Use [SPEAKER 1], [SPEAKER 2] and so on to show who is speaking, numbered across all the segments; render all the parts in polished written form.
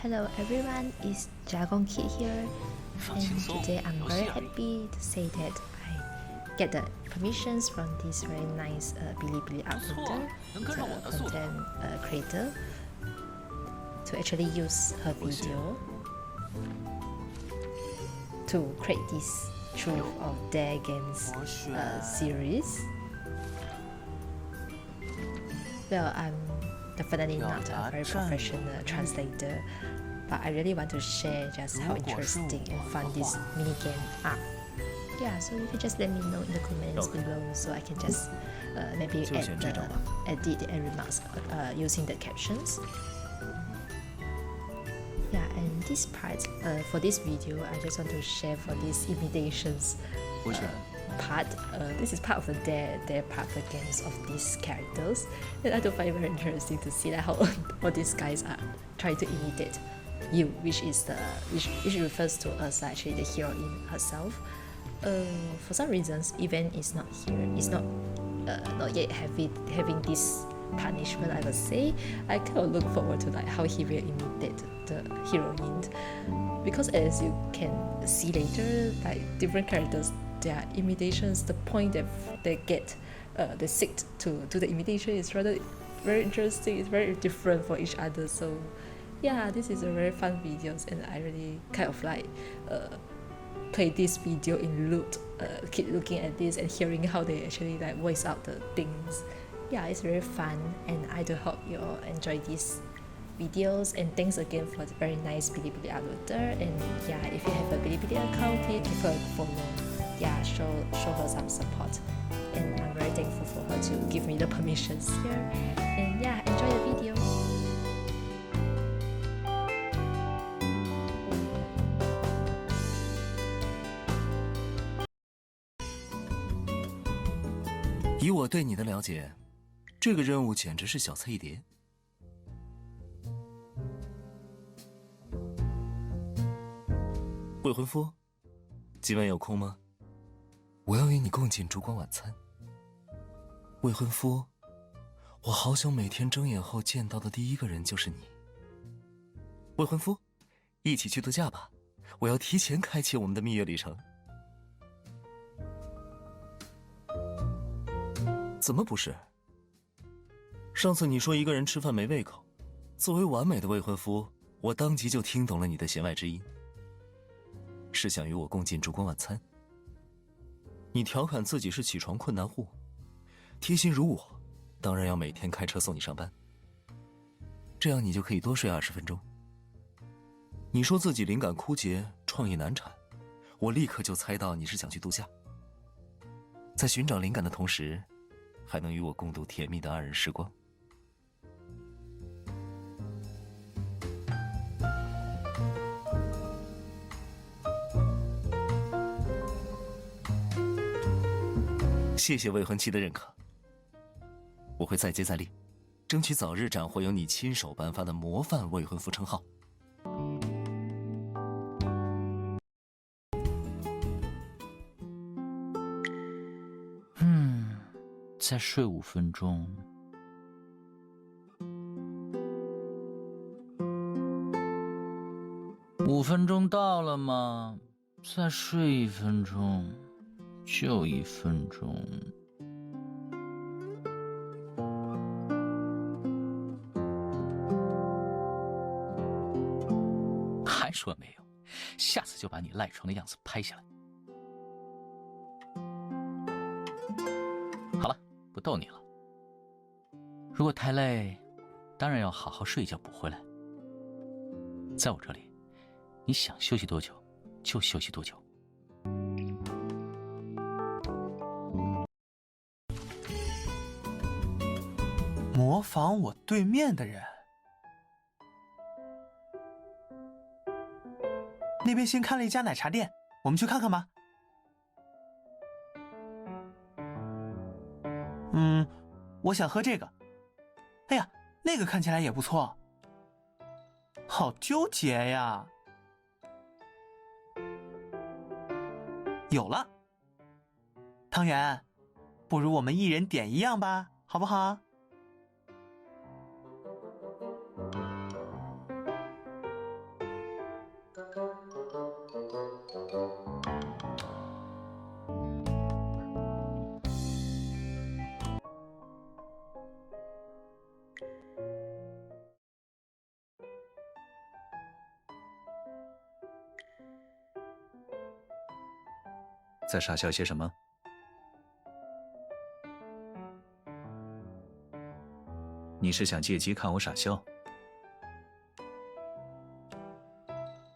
[SPEAKER 1] Hello everyone, it's Dragon Kid here, and today I'm very happy to say that I get the permissions from this very nice Bilibili uploader, the content creator, to actually use her video to create this Truth of Dare Games series. Well, I'm definitely not a very professional translator, but I really want to share just how interesting and fun this minigame are. Yeah, so you can just let me know in the comments below, so I can just maybe edit and remarks using the captions. Yeah, and this part for this video, I just want to share for these imitations part. This is part of the dare part of the games of these characters, and I do find it very interesting to see like how all these guys are trying to imitate you, which refers to us actually the heroine herself. For some reasons, Even is not here. It's not yet having this punishment. I would say I kind of look forward to like how he will imitate the heroine, because as you can see later, like different characters, their imitations, the point that they get, they seek to do the imitation is rather very interesting. It's very different for each other. So yeah, this is a very fun videos, and I really kind of like play this video in loop, keep looking at this and hearing how they actually like voice out the things. Yeah, it's very fun, and I do hope you all enjoy these videos, and thanks again for the very nice Bilibili uploader. And yeah, if you have a Bilibili account, please give her a follow. Yeah, show her some support, and I'm very thankful for her to give me the permissions here. And yeah, enjoy the video.
[SPEAKER 2] 以我对你的了解，这个任务简直是小菜一碟。未婚夫，今晚有空吗？我要与你共进烛光晚餐。未婚夫，我好想每天睁眼后见到的第一个人就是你。未婚夫，一起去度假吧，我要提前开启我们的蜜月旅程。怎么不是？上次你说一个人吃饭没胃口，作为完美的未婚夫，我当即就听懂了你的弦外之音，是想与我共进烛光晚餐。你调侃自己是起床困难户，贴心如我，当然要每天开车送你上班，这样你就可以多睡20分钟。你说自己灵感枯竭，创意难产，我立刻就猜到你是想去度假，在寻找灵感的同时，还能与我共度甜蜜的2人时光。谢谢未婚妻的认可，我会再接再厉，争取早日斩获由你亲手颁发的模范未婚夫称号。
[SPEAKER 3] 再睡5分钟。5分钟到了吗？再睡1分钟，就1分钟。还说没有，下次就把你赖床的样子拍下来。好了，不逗你了。如果太累，当然要好好睡一觉补回来。在我这里，你想休息多久就休息多久。
[SPEAKER 4] 模仿我对面的人，那边新开了一家奶茶店，我们去看看吧。我想喝这个。哎呀，那个看起来也不错。好纠结呀。有了，汤圆，不如我们一人点一样吧，好不好？
[SPEAKER 5] 在傻笑些什么？你是想借机看我傻笑？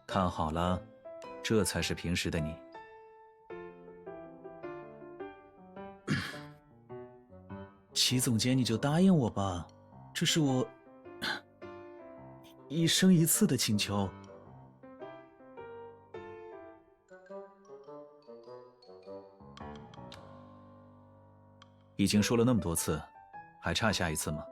[SPEAKER 5] 看好了，这才是平时的你。
[SPEAKER 6] 齐总监，你就答应我吧，这是我一生一次的请求。
[SPEAKER 5] 已经说了那么多次，还差下一次吗？